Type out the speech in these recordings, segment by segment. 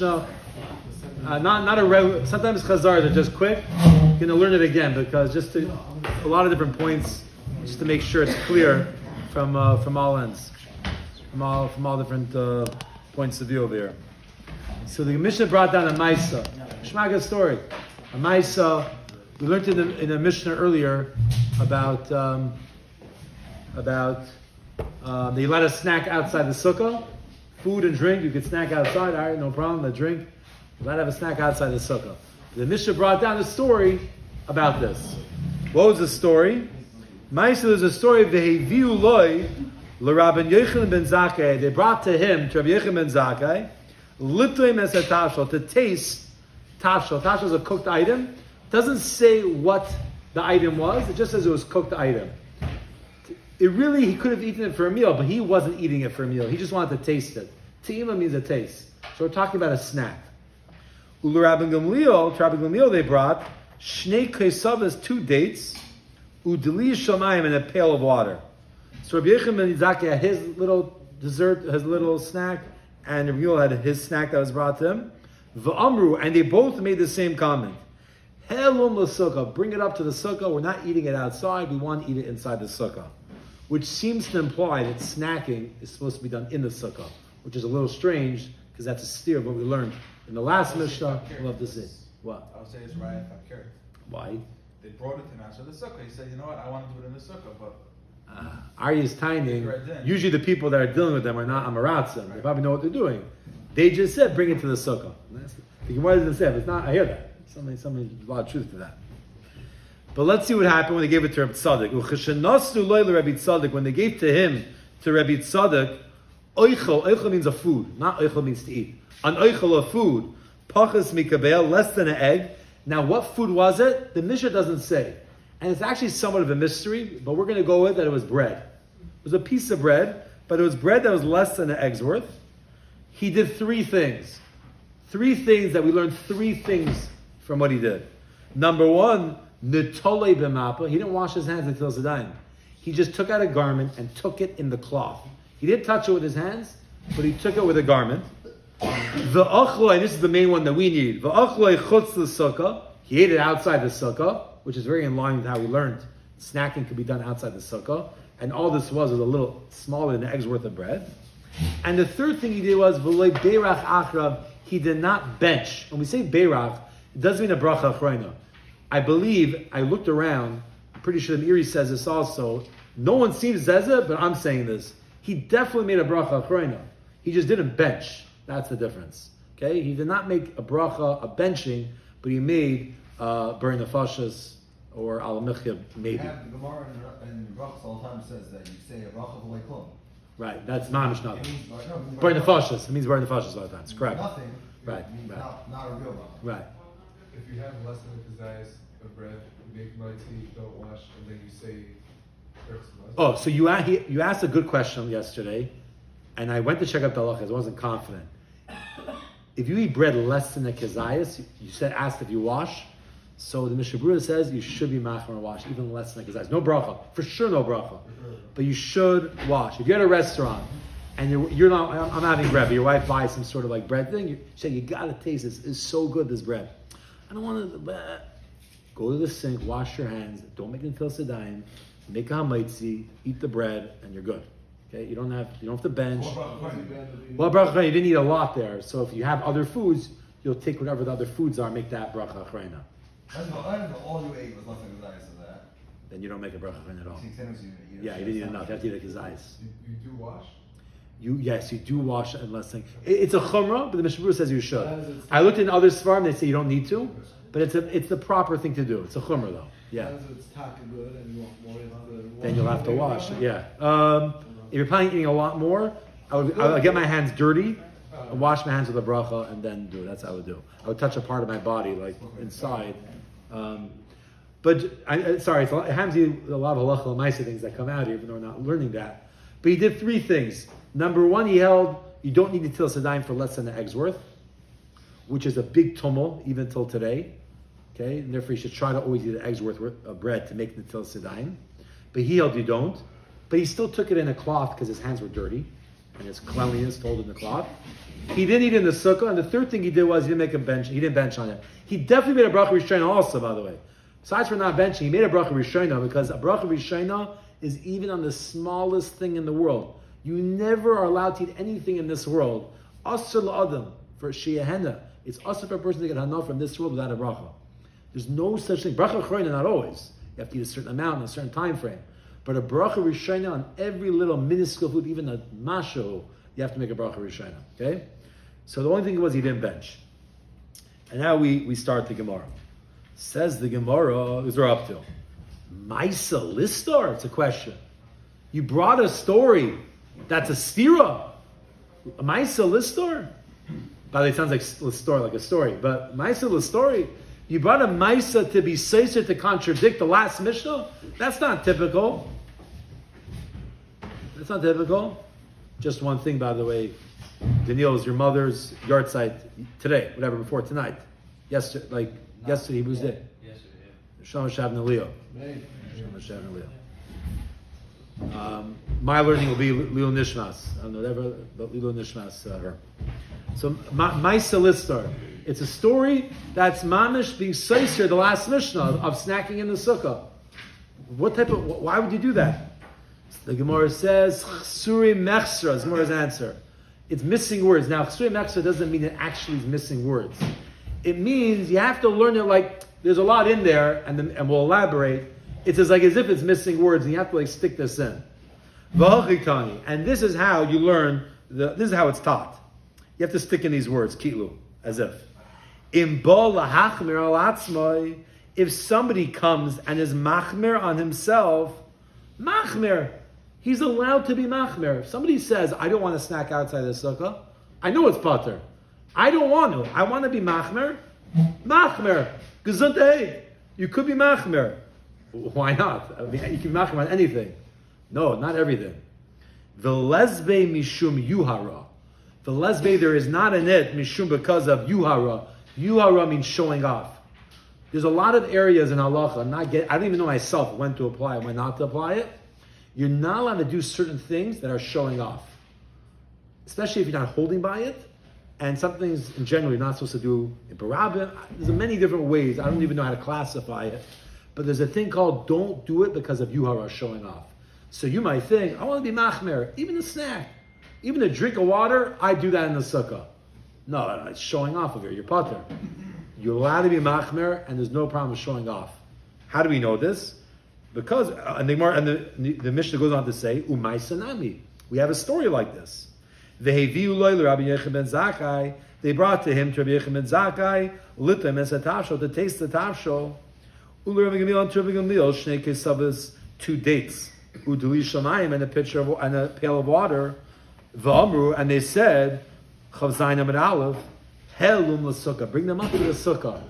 Mishnah. Sometimes Chazar, they're just quick. You're going to learn it again because a lot of different points, just to make sure it's clear from all ends, from all different points of view over here. So the Mishnah brought down a Maisa. Shmaga story. A Maisa. We learned in the Mishnah earlier about they let us snack outside the sukkah. Food and drink, you could snack outside, all right, no problem, the drink. You let have a snack outside the sukkah. The Mishnah brought down a story about this. What was the story? Maisa, there's a story of the Heviu Loi, L'Rabban Yochanan ben Zakkai. They brought to him, to Rabbi Yochanan ben Zakkai, Litlim es tafshel, to taste tafshel. Tafshel is a cooked item. It doesn't say what the item was, it just says it was cooked item. He could have eaten it for a meal, but he wasn't eating it for a meal. He just wanted to taste it. Te'ima means a taste. So we're talking about a snack. Ulu Rabban Gamliel, they brought Shnei Kesavas, 2 dates, Udeli Shamayim, and a pail of water. So Rabbi Yochanan ben Zakkai had his little dessert, his little snack, and Rabbi Gamliel had his snack that was brought to him. V'amru, and they both made the same comment. Helum l'sukkah, bring it up to the sukkah. We're not eating it outside. We want to eat it inside the sukkah. Which seems to imply that snacking is supposed to be done in the sukkah, which is a little strange because that's a steer of what we learned in the last Mishnah. We'll have to see. What? I'll say it's right if I'm curious. Why? They brought it to him outside the sukkah. He said, you know what, I want to do it in the sukkah, but... Arya's timing, usually the people that are dealing with them are not Amaratzim. Right. They probably know what they're doing. They just said, bring it to the sukkah. The Gemara doesn't say it. It's not, I hear that. There's a lot of truth to that. But let's see what happened when they gave it to Rabbi Tzadok. When they gave to him, to Rabbi Tzadok, oichel means a food, not oichel means to eat. An oichel of food, pachas mikabel, less than an egg. Now what food was it? The Mishnah doesn't say. And it's actually somewhat of a mystery, but we're going to go with that it was bread. It was a piece of bread, but it was bread that was less than an egg's worth. He did 3 things. 3 things that we learned 3 things from what he did. Number 1, Nitole b'mapa. He didn't wash his hands until Zedayim. He just took out a garment and took it in the cloth. He didn't touch it with his hands, but he took it with a garment. V'achloi, this is the main one that we need. V'achloi chutz l'sukkah. He ate it outside the sukkah, which is very in line with how we learned snacking could be done outside the sukkah. And all this was a little smaller than an egg's worth of bread. And the 3rd thing he did was v'loi beirach achrav. He did not bench. When we say beirach, it doesn't mean a bracha achrayna. I believe, I looked around, I'm pretty sure the Meiri says this also. No one seems says it, but I'm saying this. He definitely made a bracha achrayna. He just didn't bench. That's the difference. Okay? He did not make a bracha, a benching, but he made burn the fashas or al michya maybe. The Gemara in brachas all the time says that you say a bracha v'lei klum. Right, that's mamish nothing. Burn the fashas. It means burn the fashas all the time. It's correct. Nothing. Right. Not a real bracha. Right. If you have less than a kazayas of bread, you make mighty, don't wash, and then you say Oh, so you asked a good question yesterday, and I went to check up the halachas. I wasn't confident. If you eat bread less than a kazayas, asked if you wash. So the Mishnah Berurah says you should be machmer and wash even less than a kazayas. No bracha, for sure, no bracha. But you should wash. If you're at a restaurant and you're not, I'm having bread, but your wife buys some sort of like bread thing, you say you gotta taste this. It's so good, this bread. I don't want to. Go to the sink, wash your hands. Don't make it until sedayim. Make a hamaitzi, eat the bread, and you're good. Okay, you don't have to bench. Well, bracha, you didn't eat a lot there, so if you have other foods, you'll take whatever the other foods are, make that bracha achrayna. All you ate was less than kazayas of that. Then you don't make a bracha achrayna at all. You Yeah, you didn't eat enough. You have to eat a kazayas. You do wash? Yes, you do wash unless thing. It's a chumrah, but the Mishnah Berurah says you should. I looked in other svarim; they say you don't need to, but it's the proper thing to do. It's a chumrah though. Yeah. It's taka good and you want more. Then you'll have to wash. Yeah. If you're planning on eating a lot more, I would get my hands dirty, and wash my hands with a bracha, and then do it. That's how I would do. I would touch a part of my body, like inside. But it happens to be a lot of halacha l'maisa things that come out here, even though we're not learning that. But he did 3 things. Number 1, he held you don't need to till sedayim for less than an egg's worth, which is a big tumul even till today. Okay, and therefore you should try to always eat an egg's worth of bread to make the till sedayim. But he held you don't. But he still took it in a cloth because his hands were dirty. and its cleanliness told in the cloth. He didn't eat in the sukkah, and the third thing he did was he didn't make a bench. He didn't bench on it. He definitely made a bracha rishona also, by the way. Besides for not benching, he made a bracha rishona because a bracha rishona is even on the smallest thing in the world. You never are allowed to eat anything in this world. Asr la'adam for sheyahena. It's asr for a person to get hana from this world without a bracha. There's no such thing. Bracha achrona, not always. You have to eat a certain amount in a certain time frame. But a bracha rishona on every little minuscule food, even a masho, you have to make a bracha rishona. Okay? So the only thing was he didn't bench. And now we start the Gemara. Says the Gemara, is we're up to. Maisa listar? It's a question. You brought a story that's a stira. A Maisa listar? By the way, it sounds like listor, like a story. But Maisa listori, you brought a Maisa to be seiser to contradict the last Mishnah? That's not typical. That's not typical. Just one thing, by the way. Daniel is your mother's yard site today, whatever, before tonight. Yesterday, yesterday he was there. Yesterday, Shama Shavna Leo. Shama Shavna Leo. My learning will be Lilo Nishmas. I don't know whatever, but Lilo Nishmas her. So Maisa Listar. It's a story that's mamish being seiser, the last Mishnah of snacking in the sukkah. Why would you do that? The Gemara says, Chsuri Mechsra is Gemara's answer. It's missing words. Now, Chsuri Mechsra doesn't mean it actually is missing words. It means you have to learn it like there's a lot in there, and we'll elaborate. It's as if it's missing words, and you have to stick this in. And this is how you learn. This is how it's taught. You have to stick in these words, kitlu, as if. If somebody comes and is machmer on himself, machmer, he's allowed to be machmer. If somebody says, I don't want to snack outside the sukkah, I know it's pater. I don't want to. I want to be machmer. Machmer. Gesundheit. You could be machmer. Why not? I mean, you can be machmer on anything. No, not everything. The lesbe mishum yuhara. The lesbe, there is not in it mishum because of yuhara. Yuhara means showing off. There's a lot of areas in halacha. I don't even know myself when to apply and when not to apply it. You're not allowed to do certain things that are showing off, especially if you're not holding by it. And some things in general you're not supposed to do in barabah. There's many different ways. I don't even know how to classify it. But there's a thing called don't do it because of yuhara, showing off. So you might think, I want to be machmer, even a snack, even a drink of water, I do that in the sukkah. No, it's showing off of you're pater. You're allowed to be machmer, and there's no problem with showing off. How do we know this? Because, the Mishnah goes on to say, Umay Sanami. We have a story like this. They brought to him to Rabbi Yechim ben Zakkai, litem es hatavshol, to taste the tavshol. Rabbi Gamil and Rabbi Gamil, shnei kesavos, 2 dates, udeli shamayim, and a pitcher and a pail of water. V'amru, and they said, Chav Zayin Amud Aleph, helum l'sukkah, bring them up to the sukkah.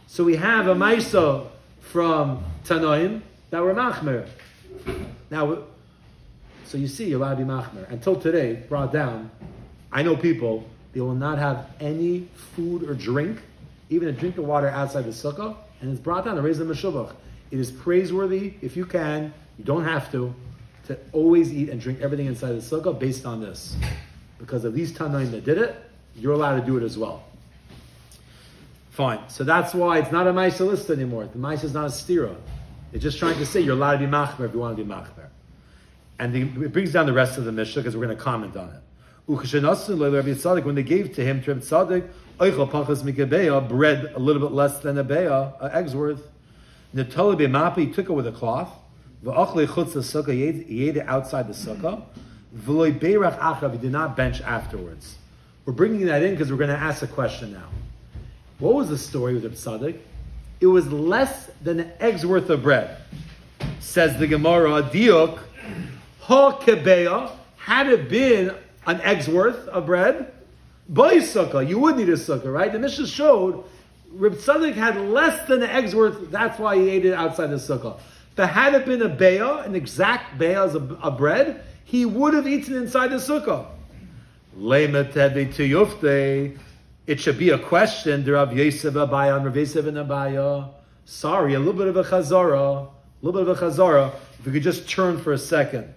So we have a Maisa from Tanoim that were machmer. Now, so you see, you're allowed to be machmer. Until today, brought down, I know people, they will not have any food or drink, even a drink of water outside the sukkah, and it's brought down to raise the meshubach. It is praiseworthy, if you can, you don't have to always eat and drink everything inside the sukkah based on this. Because of these Tanaim that did it, you're allowed to do it as well. Fine. So that's why it's not a Maisa list anymore. The Maisa is not a stira. It's just trying to say you're allowed to be machmer if you want to be machmer. And it brings down the rest of the Mishnah because we're going to comment on it. When they gave to him, to Rabbi Tzadok, bread a little bit less than a beah, an egg's worth. He took it with a cloth. He ate it outside the sukkah. He did not bench afterwards. We're bringing that in because we're going to ask a question now. What was the story with Rabbi Tzadok? It was less than an egg's worth of bread. Says the Gemara, diuk, ha kebeah, had it been an egg's worth of bread, by sukkah, you would need a sukkah, right? The Mishnah showed Rabbi Tzadok had less than an egg's worth, that's why he ate it outside the sukkah. But had it been a beah, an exact beah of bread, he would have eaten inside the sukkah. It should be a question. Rav Yosef Abaya and Rav Yosef and Abaya. Sorry, a little bit of a chazara. If we could just turn for a second.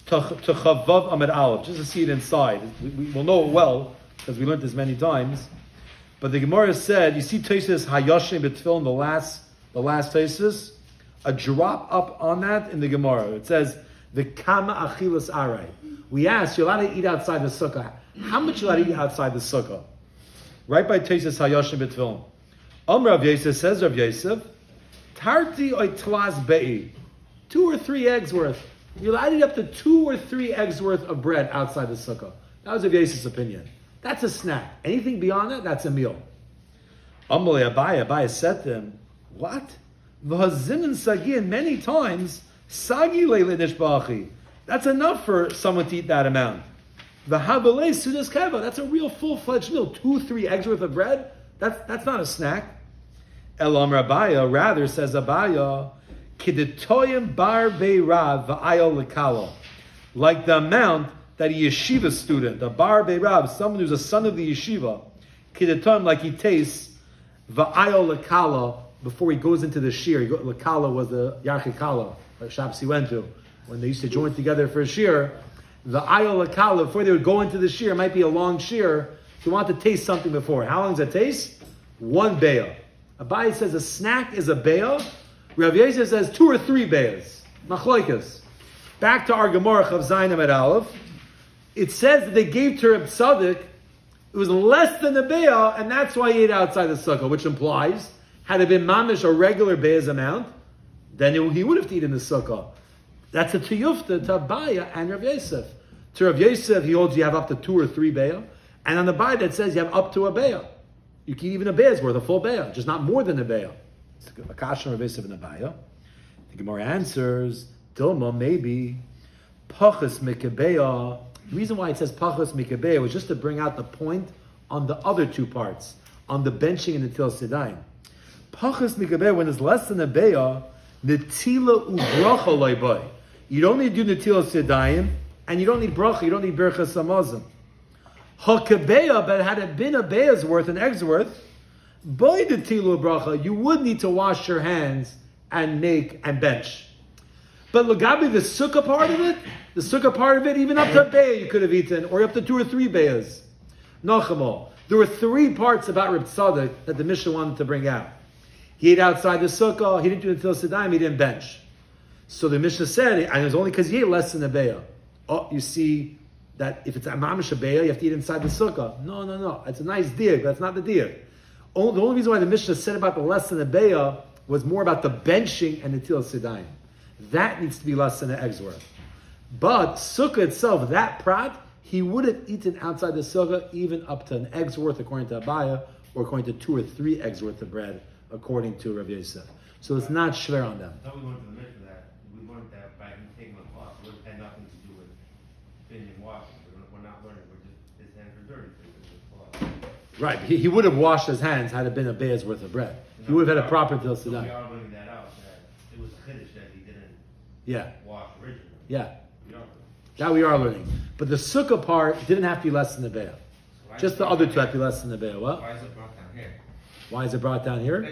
to Chavav Amid Aleph, just to see it inside. We will know it well because we learned this many times. But the Gemara said, you see Tosfos Hayashim B'Tfilin, the last Tosfos, a drop up on that in the Gemara. It says, the Kama Achilas Arai. We asked, you're allowed to eat outside the sukkah. How much are you allowed to eat outside the sukkah? Right by Tosfos Hayashim B'Tfilin. Rav Yosef says, Rav Yosef, Tarti Oitlas Be'i, 2 or 3 eggs worth. You're allowed to eat up to 2 or 3 eggs worth of bread outside the sukkah. That was Rav Yosef's opinion. That's a snack. Anything beyond that, that's a meal. Abaye said to him, what? V'hazimin sagin, many times, sagi leile nishbachi. That's enough for someone to eat that amount. V'habalei sudas keva, that's a real full-fledged meal. 2-3 eggs worth of bread, that's not a snack. Elam Rabaya, rather, says Abaya, kidetoyim bar beirav v'ayol lekalo. Like the amount that a yeshiva student, a bar beirav, someone who's a son of the yeshiva, kidetoyim, like he tastes v'ayol lekalo before he goes into the shir. Lekala was the Yachikala, like Shabbos he went to, when they used to join together for a shir. The ayol lekala, before they would go into the shir, it might be a long shir, so you want to taste something before. How long does it taste? 1 be'ah. Abaye says a snack is a be'ah. Rav Yosef says 2 or 3 be'ahs. Machloikas. Back to our Gemara of Zayin Amid Aleph. It says that they gave to Reb Tzadok, it was less than a be'ah, and that's why he ate outside the sukkah, which implies, had it been mamish, a regular be'ah's amount, then he would have eaten the sukkah. That's a tiyufta to Abaye and Rav Yosef. To Rav Yosef, he holds you have up to 2 or 3 be'ah, and on the Abaye that says you have up to a be'ah. You can eat even a be'ah's worth, a full be'ah, just not more than a be'ah. It's a kasha Rav Yosef and Abaye. The Gemara answers, Dilma, maybe, pachas mikabeah. The reason why it says pachas mikabeah was just to bring out the point on the other 2 parts, on the benching and the til sedayim. Pachas mikabeah, when it's less than a be'ah, netila ubracha loiboy. You don't need to do netil sedayim, and you don't need bracha, you don't need birchas hamazon. Hakabeah, but had it been a be'ah's worth, an egg's worth, by the tilu bracha, you would need to wash your hands and make and bench. But Lagabi, the sukkah part of it, even up to a be'ah you could have eaten, or up to 2 or 3 be'ahs. Nachamo. There were 3 parts about Reb Tzadok that the Mishnah wanted to bring out. He ate outside the sukkah, he didn't do it until Sedayim, he didn't bench. So the Mishnah said, and it was only because he ate less than a be'ah. Oh, you see that if it's a mamish be'ah, you have to eat inside the sukkah. No. It's a nice diak, but that's not the diak. The only reason why the Mishnah said about the less than a be'ah was more about the benching and the til sedayim. That needs to be less than an egg's worth. But sukkah itself, that prat, he would have eaten outside the sukkah even up to an egg's worth according to Abaye, or according to 2 or 3 eggs worth of bread according to Rav Yosef. So it's not shver on them. I thought we wanted to mention that. We learned that by him taking the cloth, it had nothing to do with finishing washing. We're not learning, we're just, his hands are dirty. So Right, he would have washed his hands had it been a be'ah's worth of bread. He would have had a proper til so we sedayim. are learning that out, that it was chiddush that he didn't wash originally. Yeah. We are. That we are learning. But the sukkah part didn't have to be less than the be'ah. Just the other 2 have to be less than the be'ah. What? Why is it brought down here? Why is it brought down here?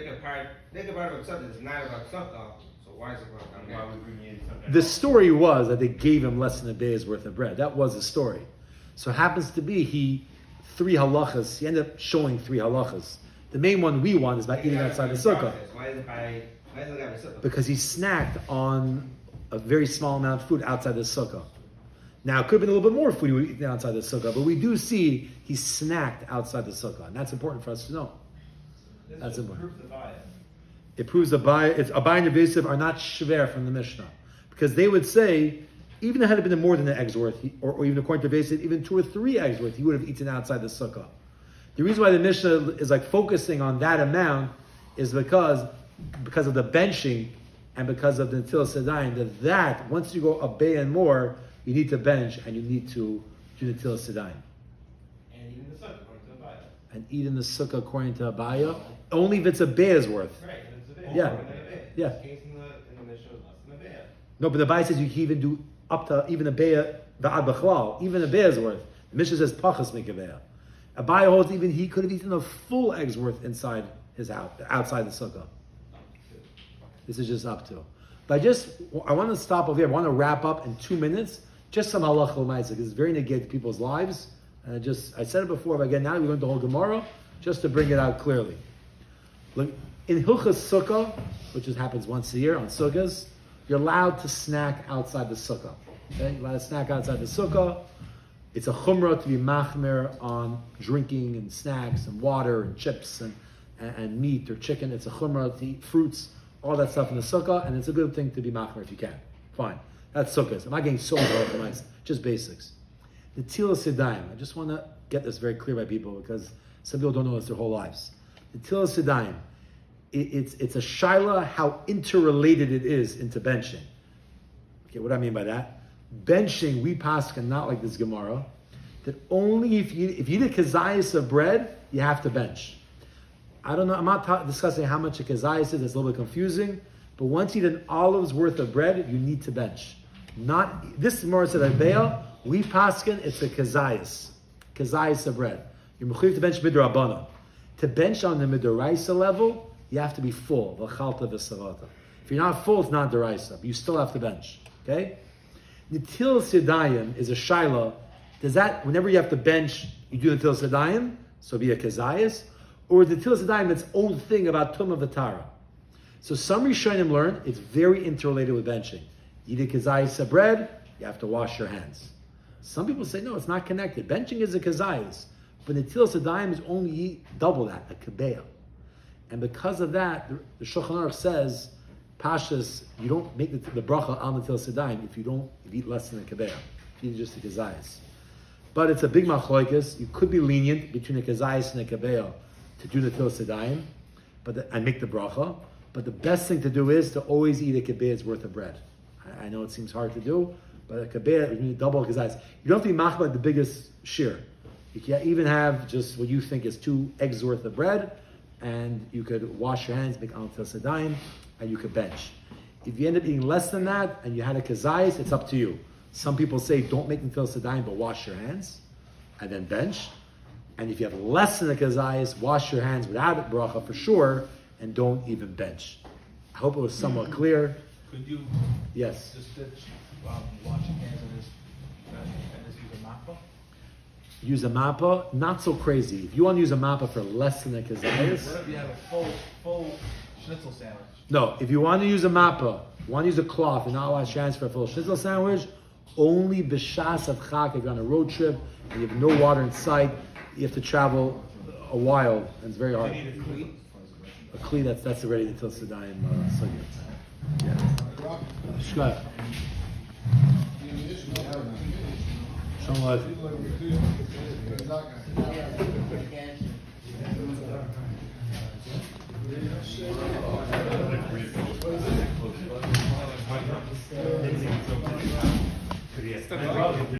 Think about it, it's not about sukkah, so why is it brought down here? Why we bring in something? The story was that they gave him less than a be'ah's worth of bread. That was the story. So it happens to be he ended up showing 3 halachas. The main one we want is about eating outside the sukkah. Why is it by sukkah? Because he snacked on a very small amount of food outside the sukkah. Now, it could have been a little bit more food he would eat outside the sukkah, but we do see he snacked outside the sukkah, and that's important for us to know. That's important. It proves Abaye and Rav Yosef are not shver from the Mishnah, because they would say, even if it had been more than an egg's worth, or even according to Rav Yosef, even 2 or 3 eggs worth, he would have eaten outside the sukkah. The reason why the Mishnah is like focusing on that amount is because of the benching and because of the til sedayim. That once you go a be'ah and more, you need to bench and you need to do the til sedayim. And even the sukkah, according to Abaye. And eat in the sukkah according to Abaye, only if it's a be'ah's worth. Right, and it's a be'ah. Yeah. Yeah. Case in the Mishnah was less than a be'ah. No, but the Abaye says you can even do up to even a be'ah, va'ad b'chlal, even a be'ah's worth. The Mishnah says pachas mikabeah. Abaye holds even he could have eaten a full egg's worth inside his house, outside the sukkah. This is just up to. But I want to stop over here. I want to wrap up in 2 minutes Just some halacha l'maisa, because it's very negative to people's lives. And I said it before, but again, now we learned the whole Gemara, just to bring it out clearly. Look, in Hilchas Sukkah, which happens once a year on Sukkahs, you're allowed to snack outside the Sukkah. Okay? You're allowed to snack outside the Sukkah. It's a chumrah to be machmer on drinking and snacks and water and chips and meat or chicken. It's a chumrah to eat fruits, all that stuff in the Sukkah, and it's a good thing to be machmer if you can. Fine. That's Sukkahs. I'm not getting so much, just basics. The Tilas Yadayim. I just want to get this very clear by people because some people don't know this their whole lives. The Tilas Yadayim. It's a shaila how interrelated it is into benching. Okay, what do I mean by that? Benching, we paskin not like this Gemara, that only if you eat a kazayas of bread, you have to bench. I don't know, I'm not discussing how much a kazayas is, it's a little bit confusing, but once you eat an olive's worth of bread, you need to bench. Not, this Gemara said at Be'al, we paskin, it's a kazayas of bread. You're mechuyev to bench midrabana. To bench on the midoraisa level, you have to be full. If you're not full, it's not deraisa, but you still have to bench. Okay? Nitil Sidayim is a shaila. Does that, whenever you have to bench, you do Nitil Sidayim, so be a kazayas? Or is Nitil Sidayim its own thing about Tumah V'tara? So some Rishonim learn it's very interrelated with benching. You eat a kazayas of bread, you have to wash your hands. Some people say, no, it's not connected. Benching is a kazayas, but Nitil Sidayim is only double that, a kabeah. And because of that, the Shulchan Aruch says, Pashas, you don't make the bracha al Natil Sedayim if you eat less than a kabeah, if you eat just a kazayas. But it's a big machloikas. You could be lenient between a kazayas and a kabeah to do Natil Sedayim, and make the bracha. But the best thing to do is to always eat a kabeah's worth of bread. I know it seems hard to do, but a kabeah, you need double kazayas. You don't have to be machbad the biggest shear. You can even have just what you think is 2 eggs worth of bread, and you could wash your hands, make al sedayim, and you could bench. If you end up eating less than that, and you had a kazayas, it's up to you. Some people say don't make al sedayim, but wash your hands, and then bench. And if you have less than a kazayas, wash your hands without a bracha for sure, and don't even bench. I hope it was somewhat clear. Could you Yes. just ditch washing hands and just use a mappa? Use a mappa, not so crazy. If you want to use a mappa for less than a kazayas, What if you have a full schnitzel sandwich? no, if you want to use a mappa, you want to use a cloth and not wash your hands for a full schnitzel sandwich, only b'shas of chak, if you're on a road trip and you have no water in sight, you have to travel a while, and it's very hard. You need a cleat. A kli, that's already until Sedayim Sugya. Yeah. Shkaya. Shalom Aleichem.